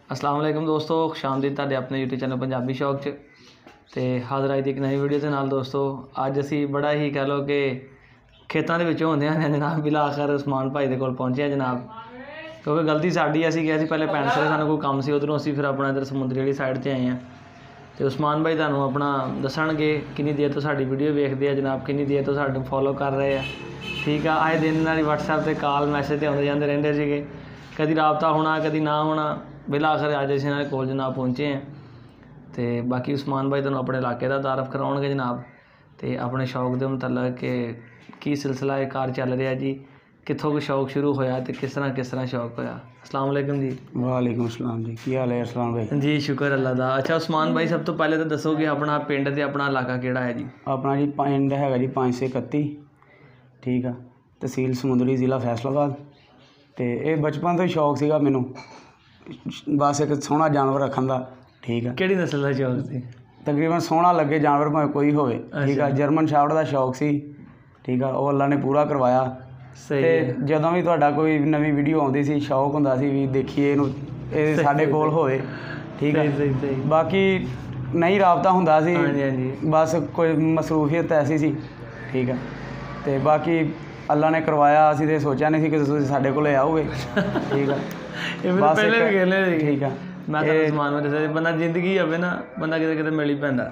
अस्सलाम वालेकुम दोस्तों, खुशामदीद तुहाडे अपने यूट्यूब चैनल पंजाबी शौक च ते हाज़र आई दी एक नई वीडियो के नाल। दोस्तों अज असी बड़ा ही कह लो कि खेतों के विचों होंदे हैं जनाब बिला आखिर उस्मान भाई दे कोल पहुंचे जनाब, क्योंकि गलती साडी असी गए पहले पैंसरे सानू कोई काम से उधरों असी फिर अपना इधर समुद्री वाली साइड से आए हैं। तो उस्मान भाई तुहानू अपना दसणगे कितनी देर तो साडी वीडियो वेखते हैं जनाब, कितनी देर तो सानू फॉलो कर रहे हैं। ठीक है, आए दिन नाल WhatsApp से कॉल मैसेज आते जाते रहते थे, कभी रबता होना कभी ना होना, बिला आखिर अज असीं इन्हां दे कोल जनाब पहुँचे हैं। तो बाकी उस्मान भाई तुहानू अपने इलाके का तारफ कराउणगे जनाब, तो अपने शौक के मुतलक कि की सिलसिला कार चल रहा जी, कित्थों को शौक शुरू होया तो किस तरह शौक होया। अस्सलाम वालेकुम जी। वालेकुम अस्सलाम जी, की हाल है अस्सलाम भाई? जी शुक्र अल्लाह दा। अच्छा उस्मान भाई, सब तो पहले तो दसो कि अपना पिंड ते अपना इलाका किहड़ा है जी? अपना जी पिंड हैगा जी 531, ठीक है, तहसील समुंदरी, ज़िला फैसलाबाद। तो ये बचपन तो ही शौक सीगा मैनू, बस एक सोहना जानवर रखन का। ठीक है, किहड़ी नस्ल का शौक सी? तकरीबन सोहना लगे जानवर भावें कोई होवे। ठीक है, जर्मन शैफर्ड का शौक सी। ठीक है, वो अल्लाह ने पूरा करवाया। सही ते जदों भी तुहाडा कोई नवीं वीडियो आउंदी सी, शौक हुंदा सी भी देखीए इहनूं, ये साडे कोल होवे। ठीक है, सही बाकी नहीं राबता हुंदा सी, हाँ जी हाँ जी, बस कोई मसरूफियत ऐसी सी। ठीक है, तो बाकी अल्लाह ने करवाया, असीं ते सोचा नहीं सी कि तुसीं साडे कोल आओगे। ठीक है, ये मेरे पहले भी खेले थे। ठीक है, मैं तो उस्मान में दस्या बंदा जिंदगी होवे ना, बंदा किते किते मिल ही पैंदा।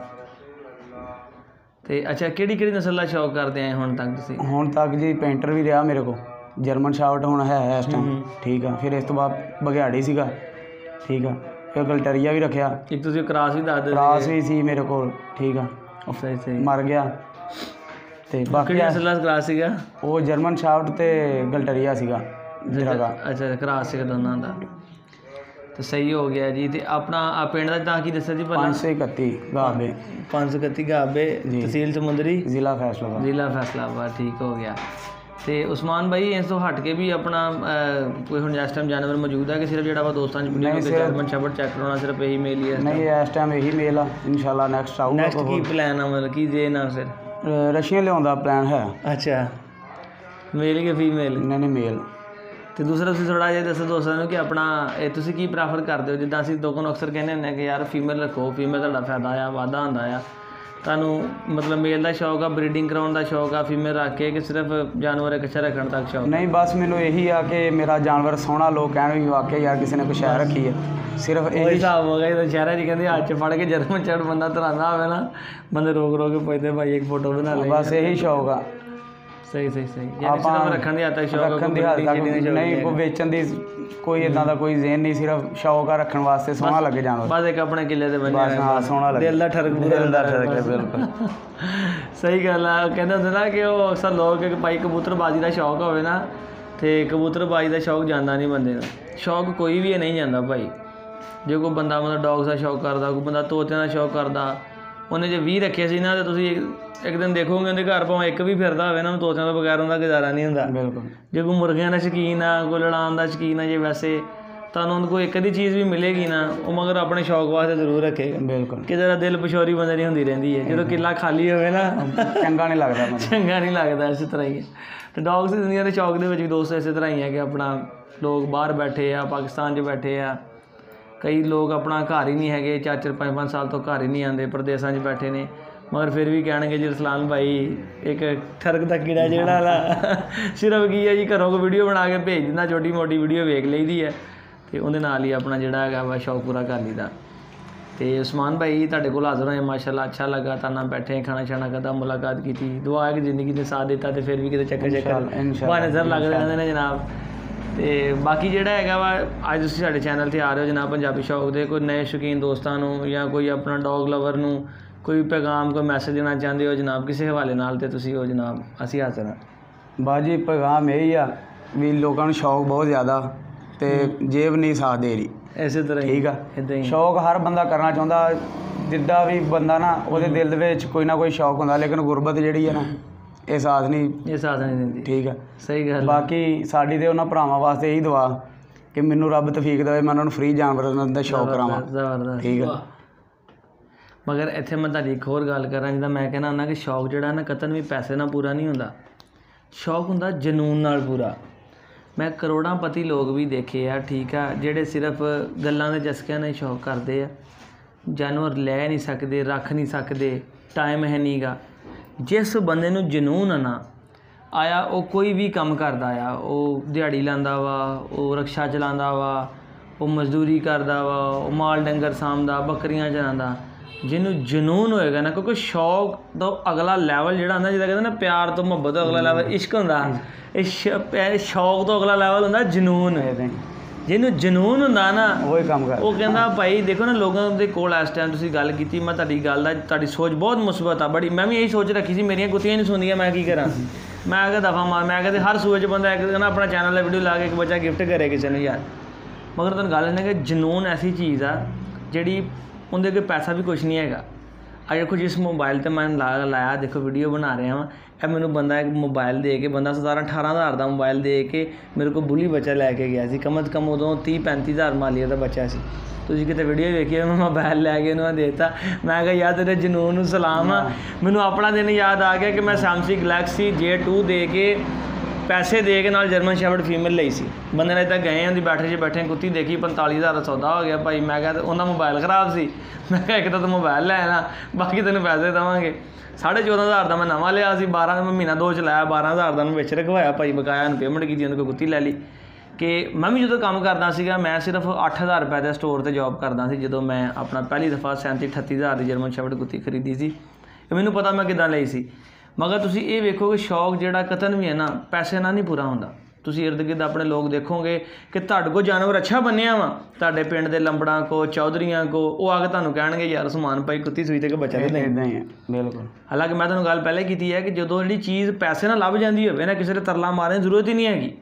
तो अच्छा किहड़ी नस्ल का शौक करते आए हुण तक तुसीं? हुण तक जी पेंटर भी रहा मेरे को, जर्मन शैफर्ड हुण है इस टाइम। ठीक है, फिर इस तो बाद बघियाड़ी सीगा। ठीक है, फिर गलटरिया भी रखिया, एक तुसीं क्रॉस भी दस दे? क्रॉस भी सी मेरे को। ठीक है, सही मर गया। तो बाकी किहड़ी नस्ल का क्रॉस सीगा? वो जर्मन शैफर्ड ते गलटरिया सीगा जरा। अच्छा क्रॉस सीगा दोनों का, तो सही हो गया जी। तो अपना पिंड का नाम की दस्या जी? 531 गाबे, 531 गाबे, तहसील समुंदरी, ज़िला फैसलाबाद। ज़िला फैसलाबाद। ठीक हो गया। तो उस्मान भाई इस तो हट के भी अपना कोई हुण इस टाइम जानवर मौजूद है कि सिर्फ जो दोस्तों की वीडियो जर्मन शैफर्ड चेक कराना सिर्फ यही मेल ही है? नहीं, इस टाइम यही मेल आ, इंशाल्लाह नेक्स्ट आऊगा। नेक्स्ट की प्लान है, मतलब की जे ना फिर रशियन लिया प्लान है। अच्छा, मेल कि फीमेल? नहीं मेल। तो दूसरा तुसीं थोड़ा जिहा दसो दोस्तों को कि अपना तुसीं की प्रैफर करते हो? जिद्दां असीं लोगों अक्सर कहने हुंदे कि यार फीमेल रखो, फीमेल तुहाडा फायदा आ, वाधा हुंदा आ। तुहानू मतलब मेल का शौक आ, ब्रीडिंग कराउण का शौक आ, फीमेल रख के, कि सिर्फ जानवर एक अच्छा रखने तक शौक? नहीं, बस मैनू यही आ कि मेरा जानवर सोहना, लोग कहण भी वाकई यार किसी ने कुछ शै रखी है, सिर्फ यही हिसाब हो गया। तो शहर जी कहते हाथ च फड़ के जर्मन शैफर्ड बंदा धराना हो ना, बंदे रोक के पुछते भाई एक फोटो बना ले, बस यही शौक आ। सही यानी सिर्फ रखण दी हद तक शौक, रखण दी हद तक नहीं, कोई बेचण दी कोई इदां दा कोई ज़हन नहीं, सिर्फ शौक आ रखण वास्ते, सोहना लगे जानवर, बस एक अपने किले ते बन्ने हाँ सोहना लगे, दिल दा ठरक पूरा दिल दा ठरक है, बिल्कुल सही गल है। कहते होंदे ना कि वो अक्सर लोग कि भाई कबूतरबाजी का शौक होवे ना, तो कबूतरबाजी का शौक जाता नहीं बंदे का। शौक कोई भी नहीं जाता भाई, जो कोई बंदा मतलब डॉग्स का शौक करता, कोई बंदा तोतिਆਂ का शौक करता, उन्हें जो 20 रखे सी ना, तो तुसीं एक दिन देखोगे उनके घर भावें एक भी फिरदा होवे ना, तोतिਆਂ ਤੋਂ बगैर उनका गुजारा नहीं हुंदा। बिल्कुल, जो कोई मुर्गियां का शौकीन आ, कोई लड़ान का शौकीन है, जे वैसे तुहानूं उनको एक अद्धी चीज़ भी मिलेगी ना, वो मगर अपने शौक वास्ते जरूर रखेगा। बिल्कुल, कि जरा दिल पछोरी बंदे नहीं होंदी रहिंदी है, जो किला खाली होवे ना चंगा नहीं लगता, चंगा नहीं लगता। इस तरह ही है। तो डॉग्स की दुनिया के शौक के भी दोस्त इस तरह ही है कि अपना लोग बाहर बैठे आ, पाकिस्तान 'च बैठे आ, कई लोग अपना घर ही नहीं है, 4-4 5-5 साल तो घर ही नहीं आते, प्रदेशों 'च बैठे ने, मगर फिर भी कहणगे जी रसलान भाई एक ठरक दा कीड़ा जिहड़ा ला सिर्फ की है जी, घरों को वीडियो बना के भेज दिंदा, छोटी मोटी वीडियो वेख लईदी है, तो उहदे नाल ही अपना जिहड़ा हैगा वा शौक पूरा कर लईदा। तो उस्मान भाई तुहाडे कोल हाज़र होए माशाअल्लाह, अच्छा लगा, तुहाडे नाल बैठे खाना शाना खादा, मुलाकात की, दुआ है कि जिंदगी ने साथ दिता, तो फिर भी किते चक्कर बहाने सर लगदे रहंदे ने जनाब। तो बाकी जिहड़ा हैगा वा अज तुसीं साडे चैनल ते आ रहे हो जनाब पंजाबी शौक दे, कोई नए शौकीन दोस्तां नूं या कोई अपना डॉग लवर नूं कोई पैगाम, कोई मैसेज देना चाहते हो जनाब, किसी हवाले नाल ते तुसीं हो जनाब, असीं हाज़र हां। बाजी पैगाम यही आ भी लोगों को शौक बहुत ज़्यादा, तो जेब नहीं साथ दे रही। इस तरह ठीक है, शौक हर बंदा करना चाहता, जिद्दां भी बंदा ना उसदे दिल विच कोई ना कोई शौक हुंदा, लेकिन गुरबत जिहड़ी है ना ये साथ नहीं दिंदी। ठीक है, सही गल। बाकी साडी ते उन्हां भरावां वास्ते यही दुआ कि मैनूं रब तौफीक देवे, मैं उन्हां नूं फ्री जानवरां दा शौक करावां। जबरदस्त। ठीक है, मगर इत्थे मैं तुहाडी एक होर गल करां, जिद्दां मैं कहना हुंदा कि शौक जिहड़ा ना कतन भी पैसे नाल पूरा नहीं हुंदा, शौक हुंदा जनून नाल पूरा। ਮੈਂ ਕਰੋੜਾਂਪਤੀ ਲੋਕ ਵੀ ਦੇਖੇ ਆ, ਠੀਕ ਆ, ਜਿਹੜੇ ਸਿਰਫ ਗੱਲਾਂ ਦੇ ਚਸਕਿਆਂ ਨਾਲ ਹੀ ਸ਼ੌਕ ਕਰਦੇ ਆ। ਜਾਨਵਰ ਲੈ ਨਹੀਂ ਸਕਦੇ, ਰੱਖ ਨਹੀਂ ਸਕਦੇ, ਟਾਈਮ ਹੈ ਨਹੀਂ ਗਾ। ਜਿਸ ਬੰਦੇ ਨੂੰ ਜਨੂਨ ਆ ਨਾ ਆਇਆ, ਉਹ ਕੋਈ ਵੀ ਕੰਮ ਕਰਦਾ ਆ। ਉਹ ਦਿਹਾੜੀ ਲਾਉਂਦਾ ਵਾ, ਉਹ ਰਕਸ਼ਾ ਚਲਾਉਂਦਾ ਵਾ, ਉਹ ਮਜ਼ਦੂਰੀ ਕਰਦਾ ਵਾ, ਉਹ ਮਾਲ ਡੰਗਰ ਸਾਂਭਦਾ, ਬੱਕਰੀਆਂ ਚਰਾਉਂਦਾ। ਜਿਹਨੂੰ ਜਨੂਨ ਹੋਏਗਾ ਨਾ, ਕਿਉਂਕਿ ਸ਼ੌਕ ਤੋਂ ਅਗਲਾ ਲੈਵਲ ਜਿਹੜਾ ਹੁੰਦਾ, ਜਿਹਦਾ ਕਹਿੰਦੇ ਨਾ ਪਿਆਰ ਤੋਂ ਮੁਹੱਬਤ ਤੋਂ ਅਗਲਾ ਲੈਵਲ ਇਸ਼ਕ ਹੁੰਦਾ, ਇਹ ਸ਼ੌਕ ਤੋਂ ਅਗਲਾ ਲੈਵਲ ਹੁੰਦਾ ਜਨੂਨ। ਜਿਹਨੂੰ ਜਨੂਨ ਹੁੰਦਾ ਨਾ ਉਹੀ ਕੰਮ ਕਰਦਾ। ਉਹ ਕਹਿੰਦਾ ਭਾਈ ਦੇਖੋ ਨਾ, ਲੋਕਾਂ ਦੇ ਕੋਲ ਇਸ ਟਾਈਮ ਤੁਸੀਂ ਗੱਲ ਕੀਤੀ, ਮੈਂ ਤੁਹਾਡੀ ਗੱਲ ਦਾ, ਤੁਹਾਡੀ ਸੋਚ ਬਹੁਤ ਮੁਸਬਤ ਆ ਬੜੀ। ਮੈਂ ਵੀ ਇਹੀ ਸੋਚ ਰੱਖੀ ਸੀ, ਮੇਰੀਆਂ ਗੁੱਤੀਆਂ ਨਹੀਂ ਸੁਣਦੀਆਂ, ਮੈਂ ਕੀ ਕਰਾਂ। ਮੈਂ ਕਿਹਾ ਦਫਾ ਮਾਰ, ਮੈਂ ਕਹਿੰਦੇ ਹਰ ਸੂਏ 'ਚ ਬੰਦਾ ਇੱਕ ਨਾ ਆਪਣਾ ਚੈਨਲ 'ਤੇ ਵੀਡੀਓ ਲਾ ਕੇ ਇੱਕ ਬੱਚਾ ਗਿਫਟ ਕਰੇ ਕਿਸੇ ਨੂੰ ਯਾਰ। ਮਗਰ ਤੁਹਾਨੂੰ ਗੱਲ ਇਹ ਕਿ ਜਨੂਨ ਐਸੀ ਚੀਜ਼ ਆ ਜਿਹੜੀ ਉਹਦੇ ਅੱਗੇ ਪੈਸਾ ਵੀ ਕੁਛ ਨਹੀਂ ਹੈਗਾ। ਅੱਜ ਦੇਖੋ ਜਿਸ ਮੋਬਾਈਲ 'ਤੇ ਮੈਂ ਲਾਇਆ, ਦੇਖੋ ਵੀਡੀਓ ਬਣਾ ਰਿਹਾ ਵਾਂ, ਇਹ ਮੈਨੂੰ ਬੰਦਾ ਇੱਕ ਮੋਬਾਈਲ ਦੇ ਕੇ, ਬੰਦਾ 17-18 ਹਜ਼ਾਰ ਦਾ ਮੋਬਾਈਲ ਦੇ ਕੇ ਮੇਰੇ ਕੋਲ ਬੁੱਲੀ ਬੱਚਾ ਲੈ ਕੇ ਗਿਆ ਸੀ। ਕਮ ਕਮ ਉਦੋਂ 30-35 ਹਜ਼ਾਰ ਮਾਲੀਆ ਦਾ ਬੱਚਾ ਸੀ। ਤੁਸੀਂ ਕਿਤੇ ਵੀਡੀਓ ਵੇਖੀ, ਮੈਂ ਮੋਬਾਈਲ ਲੈ ਕੇ ਉਹਨੂੰ ਦੇ ਦਿੱਤਾ। ਮੈਂ ਕਿਹਾ ਯਾਰ ਤੇਰੇ ਜਨੂਨ ਨੂੰ ਸਲਾਮ ਆ। ਮੈਨੂੰ ਆਪਣਾ ਦਿਨ ਯਾਦ ਆ ਗਿਆ ਕਿ ਮੈਂ ਸੈਮਸੰਗ ਗਲੈਕਸੀ J2 ਦੇ ਕੇ, ਪੈਸੇ ਦੇ ਕੇ ਨਾਲ ਜਰਮਨ ਸ਼ੈਫਰਡ ਫੀਮੇਲ ਲਈ ਸੀ। ਬੰਦੇ ਨੇ ਇੱਦਾਂ ਗਏ, ਉਹਦੀ ਬੈਠੇ 'ਚ ਬੈਠੇ ਕੁੱਤੀ ਦੇਖੀ, 45,000 ਦਾ ਸੌਦਾ ਹੋ ਗਿਆ ਭਾਈ। ਮੈਂ ਕਿਹਾ ਉਹਦਾ ਮੋਬਾਈਲ ਖ਼ਰਾਬ ਸੀ। ਮੈਂ ਕਿਹਾ ਇੱਕ ਤਾਂ ਤੂੰ ਮੋਬਾਈਲ ਲੈ ਆਣਾ, ਬਾਕੀ ਤੈਨੂੰ ਪੈਸੇ ਦੇਵਾਂਗੇ। 14,500 ਦਾ ਮੈਂ ਨਵਾਂ ਲਿਆ ਸੀ, 12 ਮੈਂ ਮਹੀਨਾ 2 ਚਲਾਇਆ, 12,000 ਦਾ ਉਹਨੂੰ ਵਿੱਚ ਰਖਵਾਇਆ ਭਾਈ, ਬਕਾਇਆ ਉਹਨੂੰ ਪੇਮੈਂਟ ਕੀਤੀ, ਉਹਨੇ ਕੋਈ ਕੁੱਤੀ ਲੈ ਲਈ। ਕਿ ਮੈਂ ਵੀ ਜਦੋਂ ਕੰਮ ਕਰਦਾ ਸੀਗਾ, ਮੈਂ ਸਿਰਫ 8,000 ਰੁਪਏ ਦੇ ਸਟੋਰ 'ਤੇ ਜੋਬ ਕਰਦਾ ਸੀ। ਜਦੋਂ ਮੈਂ ਆਪਣਾ ਪਹਿਲੀ ਦਫਾ 37-38,000 ਦੀ ਜਰਮਨ ਸ਼ੈਫਰਡ ਕੁੱਤੀ ਖਰੀਦੀ ਸੀ, ਮੈਨੂੰ ਪਤਾ ਮੈਂ ਕਿੱਦਾਂ ਲਈ ਸੀ। ਮਗਰ ਤੁਸੀਂ ਇਹ ਵੇਖੋ ਕਿ ਸ਼ੌਕ ਜਿਹੜਾ ਕਤਨ ਵੀ ਹੈ ਨਾ, ਪੈਸੇ ਨਾਲ ਨਹੀਂ ਪੂਰਾ ਹੁੰਦਾ। ਤੁਸੀਂ ਇਰਦ ਗਿਰਦ ਆਪਣੇ ਲੋਕ ਦੇਖੋਗੇ ਕਿ ਤੁਹਾਡੇ ਕੋਲ ਜਾਨਵਰ ਅੱਛਾ ਬੰਨਿਆ ਵਾ, ਤੁਹਾਡੇ ਪਿੰਡ ਦੇ ਲੰਬੜਾਂ ਕੋ, ਚੌਧਰੀਆਂ ਕੋ, ਉਹ ਆ ਕੇ ਤੁਹਾਨੂੰ ਕਹਿਣਗੇ ਯਾਰ ਸਮਾਨ ਭਾਈ ਕੁੱਤੀ ਸੂਈ ਤੇ ਕਿ ਬੱਚਾ ਦੇ ਇੱਦਾਂ ਹੀ ਹੈ ਬਿਲਕੁਲ। ਹਾਲਾਂਕਿ ਮੈਂ ਤੁਹਾਨੂੰ ਗੱਲ ਪਹਿਲੇ ਕੀਤੀ ਹੈ ਕਿ ਜਦੋਂ ਜਿਹੜੀ ਚੀਜ਼ ਪੈਸੇ ਨਾਲ ਲੱਭ ਜਾਂਦੀ ਹੋਵੇ ਨਾ, ਕਿਸੇ ਦੇ ਤਰਲਾ ਮਾਰਨ ਦੀ ਜ਼ਰੂਰਤ ਹੀ ਨਹੀਂ ਹੈਗੀ।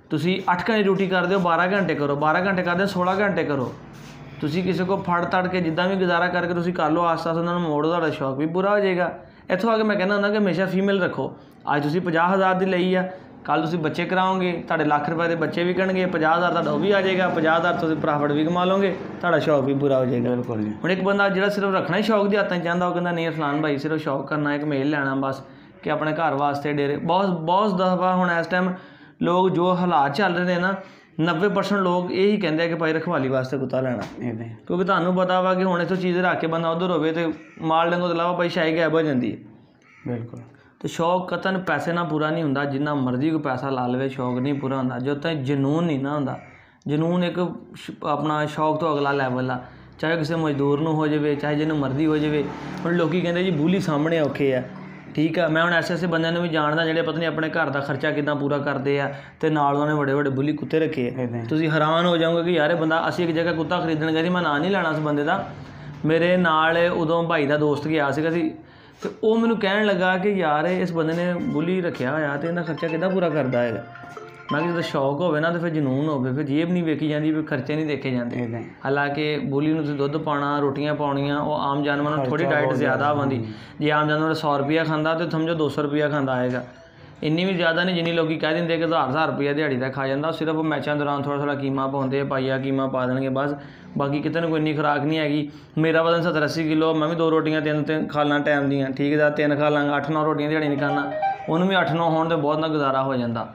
ਤੁਸੀਂ 8 ਘੰਟੇ ਡਿਊਟੀ ਕਰਦੇ ਹੋ, 12 ਘੰਟੇ ਕਰੋ, 12 ਘੰਟੇ ਕਰਦੇ ਹੋ 16 ਘੰਟੇ ਕਰੋ। ਤੁਸੀਂ ਕਿਸੇ ਕੋ ਫੜ ਤੜ ਕੇ ਜਿੱਦਾਂ ਵੀ ਗੁਜ਼ਾਰਾ ਕਰਕੇ ਤੁਸੀਂ ਕਰ ਲਓ, ਆਸ ਪਾਸ ਉਹਨਾਂ ਨੂੰ ਮੋੜੋ, ਤੁਹਾਡਾ ਸ਼ੌਕ ਵੀ ਪੂਰਾ ਹੋ ਜਾਏਗਾ। ਇੱਥੋਂ ਆ ਕੇ ਮੈਂ ਕਹਿੰਦਾ ਹੁੰਦਾ ਕਿ ਹਮੇਸ਼ਾ ਫੀਮੇਲ ਰੱਖੋ। ਅੱਜ ਤੁਸੀਂ 50,000 ਦੀ ਲਈ ਆ, ਕੱਲ੍ਹ ਤੁਸੀਂ ਬੱਚੇ ਕਰਾਓਗੇ, ਤੁਹਾਡੇ ਲੱਖ ਰੁਪਏ ਦੇ ਬੱਚੇ ਵਿਕਣਗੇ, 50,000 ਤੁਹਾਡਾ ਉਹ ਵੀ ਆ ਜਾਏਗਾ, 50,000 ਤੁਸੀਂ ਪ੍ਰੋਫਿਟ ਵੀ ਕਮਾ ਲਓਗੇ, ਤੁਹਾਡਾ ਸ਼ੌਕ ਵੀ ਪੂਰਾ ਹੋ ਜਾਏਗਾ। ਬਿਲਕੁਲ ਜੀ। ਹੁਣ ਇੱਕ ਬੰਦਾ ਜਿਹੜਾ ਸਿਰਫ ਰੱਖਣਾ ਹੀ ਸ਼ੌਕ ਦੀ ਹੱਥਾਂ 'ਚ ਚਾਹੁੰਦਾ, ਉਹ ਕਹਿੰਦਾ ਨਹੀਂ ਫਲਾਨ ਭਾਈ ਸਿਰਫ ਸ਼ੌਕ ਕਰਨਾ, ਇੱਕ ਮੇਲ ਲੈਣਾ ਬਸ, ਕਿ ਆਪਣੇ ਘਰ ਵਾਸਤੇ ਡੇਰੇ। ਬਹੁਤ ਦਫਾ ਹੁਣ ਇਸ ਟਾਈਮ ਲੋਕ ਜੋ ਹਾਲਾਤ ਚੱਲ ਰਹੇ ਨੇ ਨਾ, 90% ਲੋਕ ਇਹੀ ਕਹਿੰਦੇ ਆ ਕਿ ਭਾਈ ਰਖਵਾਲੀ ਵਾਸਤੇ ਕੁੱਤਾ ਲੈਣਾ। ਕਿਉਂਕਿ ਤੁਹਾਨੂੰ ਪਤਾ ਵਾ ਕਿ ਹੁਣ ਇੱਥੋਂ ਚੀਜ਼ ਰੱਖ ਕੇ ਬੰਦਾ ਉੱਧਰ ਹੋਵੇ ਤੇ ਮਾਲ ਡੰਗੋ ਤੋਂ ਇਲਾਵਾ ਭਾਈ ਸ਼ਾਹੀ ਗਾਇਬ ਹੋ ਜਾਂਦੀ ਹੈ। ਬਿਲਕੁਲ। ਤੇ ਸ਼ੌਕ ਕਤਨ ਪੈਸੇ ਨਾਲ ਪੂਰਾ ਨਹੀਂ ਹੁੰਦਾ। ਜਿੰਨਾ ਮਰਜ਼ੀ ਕੋਈ ਪੈਸਾ ਲਾ ਲਵੇ, ਸ਼ੌਕ ਨਹੀਂ ਪੂਰਾ ਹੁੰਦਾ ਜਦੋਂ ਤੱਕ ਜਨੂਨ ਨਹੀਂ ਨਾ ਹੁੰਦਾ। ਜਨੂਨ ਇੱਕ ਆਪਣਾ ਸ਼ੌਕ ਤੋਂ ਅਗਲਾ ਲੈਵਲ ਆ, ਚਾਹੇ ਕਿਸੇ ਮਜ਼ਦੂਰ ਨੂੰ ਹੋ ਜਾਵੇ, ਚਾਹੇ ਜਿਹਨੂੰ ਮਰਜ਼ੀ ਹੋ ਜਾਵੇ। ਹੁਣ ਲੋਕੀ ਕਹਿੰਦੇ ਜੀ ਬੂਲੀ ਸਾਹਮਣੇ ਔਖੇ ਆ, ਠੀਕ ਆ। ਮੈਂ ਹੁਣ ਐਸੇ ਬੰਦਿਆਂ ਨੂੰ ਵੀ ਜਾਣਦਾ ਜਿਹੜੇ ਪਤਾ ਨਹੀਂ ਆਪਣੇ ਘਰ ਦਾ ਖਰਚਾ ਕਿੱਦਾਂ ਪੂਰਾ ਕਰਦੇ ਆ, ਅਤੇ ਨਾਲ ਉਹਨਾਂ ਨੇ ਵੱਡੇ ਬੁੱਲੀ ਕੁੱਤੇ ਰੱਖੇ ਆ। ਤੁਸੀਂ ਹੈਰਾਨ ਹੋ ਜਾਓਗੇ ਕਿ ਯਾਰ ਇਹ ਬੰਦਾ, ਅਸੀਂ ਇੱਕ ਜਗ੍ਹਾ ਕੁੱਤਾ ਖਰੀਦਣ ਗਏ ਸੀ, ਮੈਂ ਨਾਂ ਨਹੀਂ ਲੈਣਾ ਉਸ ਬੰਦੇ ਦਾ, ਮੇਰੇ ਨਾਲ ਉਦੋਂ ਭਾਈ ਦਾ ਦੋਸਤ ਗਿਆ ਸੀਗਾ ਸੀ, ਅਤੇ ਉਹ ਮੈਨੂੰ ਕਹਿਣ ਲੱਗਾ ਕਿ ਯਾਰ ਇਸ ਬੰਦੇ ਨੇ ਬੁੱਲੀ ਰੱਖਿਆ ਹੋਇਆ ਅਤੇ ਇਹਦਾ ਖਰਚਾ ਕਿੱਦਾਂ ਪੂਰਾ ਕਰਦਾ ਹੈਗਾ। ਮੈਂ ਕਿਹਾ ਜਦੋਂ ਸ਼ੌਕ ਹੋਵੇ ਨਾ ਤਾਂ ਫਿਰ ਜਨੂਨ ਹੋਵੇ, ਫਿਰ ਜੇਬ ਨਹੀਂ ਵੇਖੀ ਜਾਂਦੀ, ਫਿਰ ਖਰਚੇ ਨਹੀਂ ਦੇਖੇ ਜਾਂਦੇ। ਹਾਲਾਂਕਿ ਬੁੱਲੀ ਨੂੰ ਤੁਸੀਂ ਦੁੱਧ ਪਾਉਣਾ, ਰੋਟੀਆਂ ਪਾਉਣੀਆਂ, ਉਹ ਆਮ ਜਾਨਵਰਾਂ ਨੂੰ ਥੋੜ੍ਹੀ ਡਾਇਟ ਜ਼ਿਆਦਾ ਆਉਂਦੀ। ਜੇ ਆਮ ਜਾਨਵਰ 100 ਰੁਪਇਆ ਖਾਂਦਾ ਤਾਂ ਸਮਝੋ 200 ਰੁਪਇਆ ਖਾਂਦਾ ਆਏਗਾ। ਇੰਨੀ ਵੀ ਜ਼ਿਆਦਾ ਨਹੀਂ ਜਿੰਨੀ ਲੋਕ ਕਹਿ ਦਿੰਦੇ ਕਿ 1000 ਰੁਪਇਆ ਦਿਹਾੜੀ ਦਾ ਖਾ ਜਾਂਦਾ। ਸਿਰਫ ਮੈਚਾਂ ਦੌਰਾਨ ਥੋੜ੍ਹਾ ਕੀਮਾ ਪਾਉਂਦੇ, ਪਾਈਆ ਕੀਮਾ ਪਾ ਦੇਣਗੇ ਬਸ, ਬਾਕੀ ਕਿਤੇ ਨੂੰ ਕੋਈ ਇੰਨੀ ਖੁਰਾਕ ਨਹੀਂ ਹੈਗੀ। ਮੇਰਾ ਵਜ਼ਨ 70-80 ਕਿਲੋ, ਮੈਂ ਵੀ 2 ਰੋਟੀਆਂ 3 ਖਾ ਲਾਂ ਟਾਈਮ ਦੀਆਂ, ਠੀਕ ਹੈ, 3 ਖਾ ਲਾਂਗਾ, 8-9 ਰੋਟੀਆਂ ਦਿਹਾੜੀ ਨਹੀਂ ਖਾਣਾ, ਉਹਨੂੰ ਵੀ 8-9 ਹੋਣ 'ਤੇ ਬਹੁਤ ਨਾ ਗੁਜ਼ਾਰਾ ਹੋ ਜਾਂਦਾ।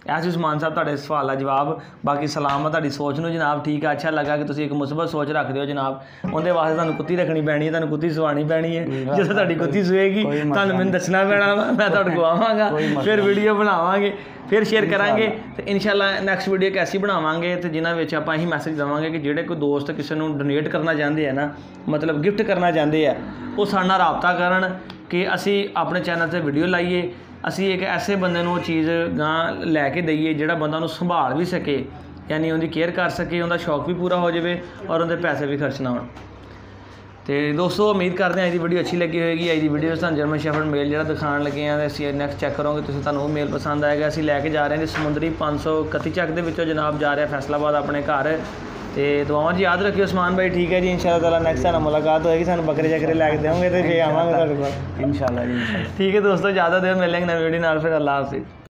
ਐਸੇ ਉਸਮਾਨ ਸਾਹਿਬ ਤੁਹਾਡੇ ਸਵਾਲ ਦਾ ਜਵਾਬ। ਬਾਕੀ ਸਲਾਮ ਆ ਤੁਹਾਡੀ ਸੋਚ ਨੂੰ ਜਨਾਬ, ਠੀਕ ਆ, ਅੱਛਾ ਲੱਗਾ ਕਿ ਤੁਸੀਂ ਇੱਕ ਮੁਸਬਤ ਸੋਚ ਰੱਖਦੇ ਹੋ ਜਨਾਬ। ਉਹਦੇ ਵਾਸਤੇ ਤੁਹਾਨੂੰ ਕੁੱਤੀ ਰੱਖਣੀ ਪੈਣੀ ਹੈ, ਤੁਹਾਨੂੰ ਕੁੱਤੀ ਸਵਾਣੀ ਪੈਣੀ ਹੈ। ਜਦੋਂ ਤੁਹਾਡੀ ਕੁੱਤੀ ਸੂਏਗੀ ਤੁਹਾਨੂੰ ਮੈਨੂੰ ਦੱਸਣਾ ਪੈਣਾ ਵਾ, ਮੈਂ ਤੁਹਾਡੇ ਕੋਲ ਆਵਾਂਗਾ, ਫਿਰ ਵੀਡੀਓ ਬਣਾਵਾਂਗੇ, ਫਿਰ ਸ਼ੇਅਰ ਕਰਾਂਗੇ, ਅਤੇ ਇਨਸ਼ਾਅੱਲਾ ਨੈਕਸਟ ਵੀਡੀਓ ਇੱਕ ਐਸੀ ਬਣਾਵਾਂਗੇ ਅਤੇ ਜਿਨ੍ਹਾਂ ਵਿੱਚ ਆਪਾਂ ਇਹੀ ਮੈਸੇਜ ਦੇਵਾਂਗੇ ਕਿ ਜਿਹੜੇ ਕੋਈ ਦੋਸਤ ਕਿਸੇ ਨੂੰ ਡੋਨੇਟ ਕਰਨਾ ਚਾਹੁੰਦੇ ਆ ਨਾ, ਮਤਲਬ ਗਿਫਟ ਕਰਨਾ ਚਾਹੁੰਦੇ ਆ, ਉਹ ਸਾਡੇ ਨਾਲ ਰਾਬਤਾ ਕਰਨ ਕਿ ਅਸੀਂ ਆਪਣੇ ਚੈਨਲ 'ਤੇ ਵੀਡੀਓ ਲਾਈਏ, ਅਸੀਂ ਇੱਕ ਐਸੇ ਬੰਦੇ ਨੂੰ ਉਹ ਚੀਜ਼ ਗਾਂ ਲੈ ਕੇ ਦਈਏ ਜਿਹੜਾ ਬੰਦਾ ਉਹਨੂੰ ਸੰਭਾਲ ਵੀ ਸਕੇ, ਯਾਨੀ ਉਹਦੀ ਕੇਅਰ ਕਰ ਸਕੇ, ਉਹਦਾ ਸ਼ੌਕ ਵੀ ਪੂਰਾ ਹੋ ਜਾਵੇ ਔਰ ਉਹਦੇ ਪੈਸੇ ਵੀ ਖਰਚ ਨਾ ਹੋਣ। ਅਤੇ ਦੋਸਤੋ ਉਮੀਦ ਕਰਦੇ ਹਾਂ ਅੱਜ ਦੀ ਵੀਡੀਓ ਅੱਛੀ ਲੱਗੀ ਹੋਏਗੀ। ਅੱਜ ਦੀ ਵੀਡੀਓ ਵਿੱਚ ਤੁਹਾਨੂੰ ਜਰਮਨ ਸ਼ੈਫਰਡ ਮੇਲ ਜਿਹੜਾ ਦਿਖਾਉਣ ਲੱਗੇ ਹਾਂ, ਅਸੀਂ ਨੈਕਸਟ ਚੈੱਕ ਕਰੋਗੇ, ਤੁਸੀਂ ਤੁਹਾਨੂੰ ਉਹ ਮੇਲ ਪਸੰਦ ਆਏਗਾ। ਅਸੀਂ ਲੈ ਕੇ ਜਾ ਰਹੇ ਹਾਂ ਜੀ ਸਮੁੰਦਰੀ 531 ਚੱਕ ਦੇ ਵਿੱਚੋਂ ਜਨਾਬ ਜਾ ਰਿਹਾ ਫੈਸਲਾਬਾਦ ਆਪਣੇ ਘਰ। ਅਤੇ ਦੁਆਵਾਂ 'ਚ ਯਾਦ ਰੱਖਿਓ ਉਸਮਾਨ ਭਾਈ, ਠੀਕ ਹੈ ਜੀ। ਇਨਸ਼ਾਅੱਲਾ ਤਾਲਾ ਨੈਕਸਟ ਸਾਨੂੰ ਮੁਲਾਕਾਤ ਹੋਏਗੀ, ਸਾਨੂੰ ਬੱਕਰੇ ਚੱਕਰੇ ਲੈ ਕੇ ਦੇਵਾਂਗੇ ਅਤੇ ਫਿਰ ਆਵਾਂਗੇ ਤੁਹਾਡੇ ਕੋਲ ਇਨਸ਼ਾਅੱਲਾ ਜੀ। ਠੀਕ ਹੈ ਦੋਸਤੋ, ਇਜਾਜ਼ਤ ਦਿਓ, ਮਿਲਾਂਗੇ ਨਵੀਂ ਵੀਡੀਓ ਨਾਲ, ਫਿਰ ਅੱਲਾ ਹਾਫਿਜ਼।